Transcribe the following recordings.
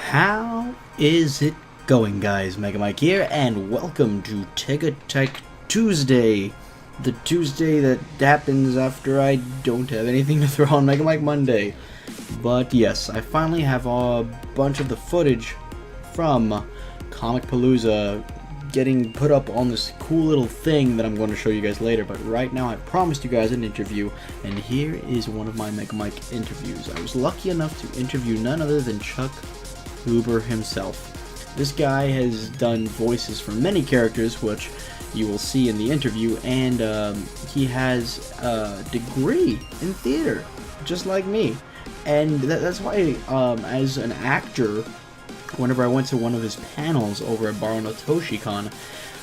How is it going, guys? Mega Mike here, and welcome to Tega Tike Tuesday. The Tuesday that happens after I don't have anything to throw on Mega Mike Monday. But yes, I finally have a bunch of the footage from Comic Palooza getting put up on this cool little thing that I'm going to show you guys later. But right now I promised you guys an interview, and here is one of my Mega Mike interviews. I was lucky enough to interview none other than HUBER himself. This guy has done voices for many characters, which you will see in the interview, and he has a degree in theater, just like me. And that's why, as an actor, whenever I went to one of his panels over at Baronatoshi-con,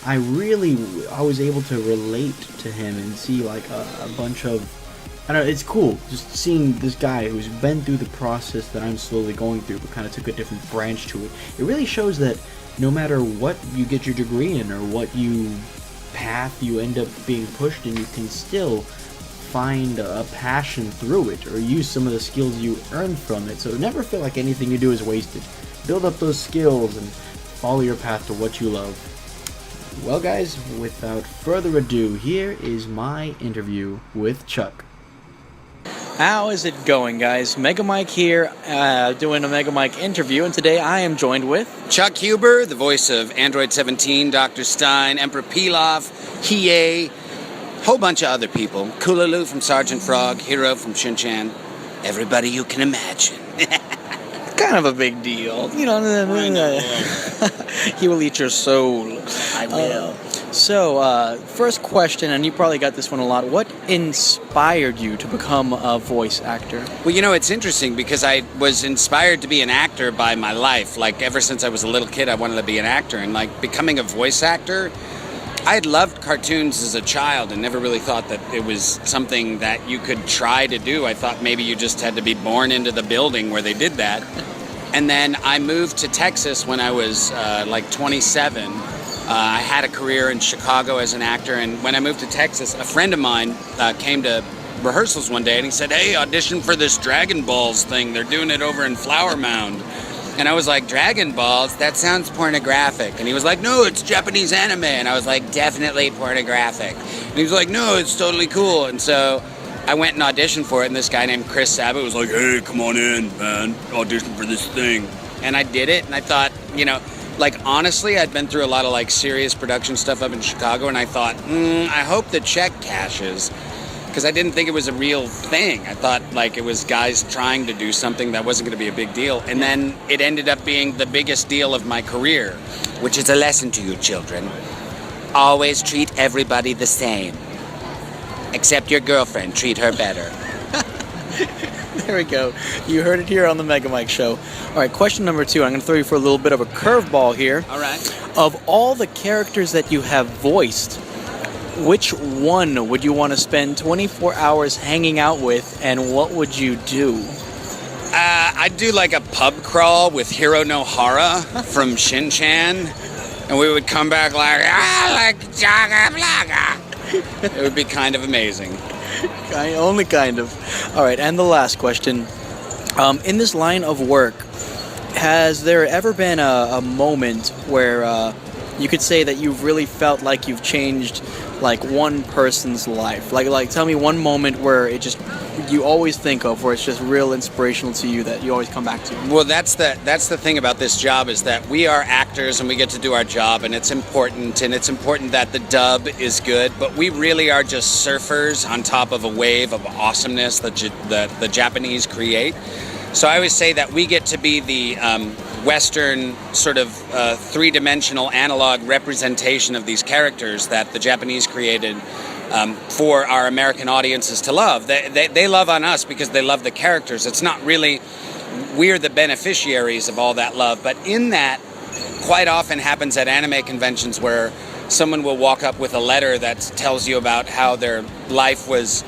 I was able to relate to him and see like a bunch of, I don't know, it's cool just seeing this guy who's been through the process that I'm slowly going through, but kind of took a different branch to it. It really shows that no matter what you get your degree in or what path you end up being pushed in, you can still find a passion through it or use some of the skills you earn from it. So never feel like anything you do is wasted. Build up those skills and follow your path to what you love. Well, guys, without further ado, here is my interview with Chuck. How is it going, guys? Mega Mike here, doing a Mega Mike interview, and today I am joined with Chuck Huber, the voice of Android 17, Dr. Stein, Emperor Pilaf, Hiei, whole bunch of other people. Kululu from Sergeant Frog, Hero from Shin-Chan, everybody you can imagine. kind of a big deal, you know. He will eat your soul. I will. So, first question, and you probably got this one a lot. What inspired you to become a voice actor? Well, you know, it's interesting because I was inspired to be an actor by my life. Like, ever since I was a little kid, I wanted to be an actor. And, like, becoming a voice actor, I had loved cartoons as a child and never really thought that it was something that you could try to do. I thought maybe you just had to be born into the building where they did that. And then I moved to Texas when I was, like, 27. I had a career in Chicago as an actor, and when I moved to Texas, a friend of mine came to rehearsals one day, and he said, "Hey, audition for this Dragon Balls thing. They're doing it over in Flower Mound." And I was like, "Dragon Balls? That sounds pornographic." And he was like, "No, it's Japanese anime." And I was like, "Definitely pornographic." And he was like, "No, it's totally cool." And so I went and auditioned for it, and this guy named Chris Sabat was like, "Hey, come on in, man. Audition for this thing." And I did it, and I thought, you know, like, honestly, I'd been through a lot of, like, serious production stuff up in Chicago, and I thought, I hope the check cashes, because I didn't think it was a real thing. I thought, like, it was guys trying to do something that wasn't going to be a big deal, and then it ended up being the biggest deal of my career, which is a lesson to you, children. Always treat everybody the same, except your girlfriend. Treat her better. There we go. You heard it here on the Mega Mike Show. All right, question number 2. I'm going to throw you for a little bit of a curveball here. All right. Of all the characters that you have voiced, which one would you want to spend 24 hours hanging out with, and what would you do? I'd do like a pub crawl with Hiro Nohara from Shin-Chan, and we would come back like Jaga Blaga. It would be kind of amazing. Only kind of. All right, and the last question. In this line of work, has there ever been a moment where you could say that you've really felt like you've changed, like, one person's life? Like, tell me one moment where you always think of, where it's just real inspirational to you, that you always come back to. Well, that's the thing about this job, is that we are actors and we get to do our job, and it's important that the dub is good, but we really are just surfers on top of a wave of awesomeness that the Japanese create. So I always say that we get to be the Western sort of three-dimensional analog representation of these characters that the Japanese created for our American audiences to love. They love on us because they love the characters. It's not really, we're the beneficiaries of all that love, but in that quite often happens at anime conventions where someone will walk up with a letter that tells you about how their life was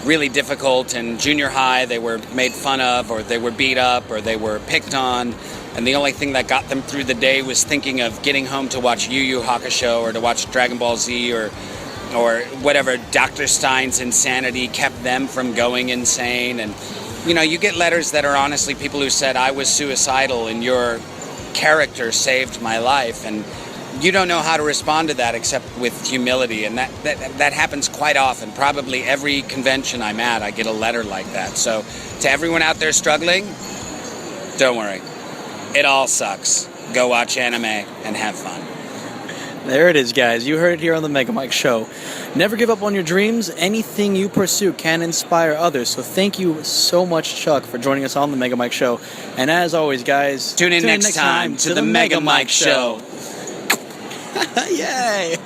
really difficult in junior high. They were made fun of, or they were beat up, or they were picked on, and the only thing that got them through the day was thinking of getting home to watch Yu Yu Hakusho or to watch Dragon Ball Z or whatever. Dr. Stein's insanity kept them from going insane, and you get letters that are honestly people who said, I was suicidal and your character saved my life. And you don't know how to respond to that except with humility. And that happens quite often. Probably every convention I'm at, I get a letter like that. So to everyone out there struggling, don't worry. It all sucks. Go watch anime and have fun. There it is, guys. You heard it here on the Mega Mike Show. Never give up on your dreams. Anything you pursue can inspire others. So thank you so much, Chuck, for joining us on the Mega Mike Show. And as always, guys, tune in next time to the Mega Mike Show. Yay!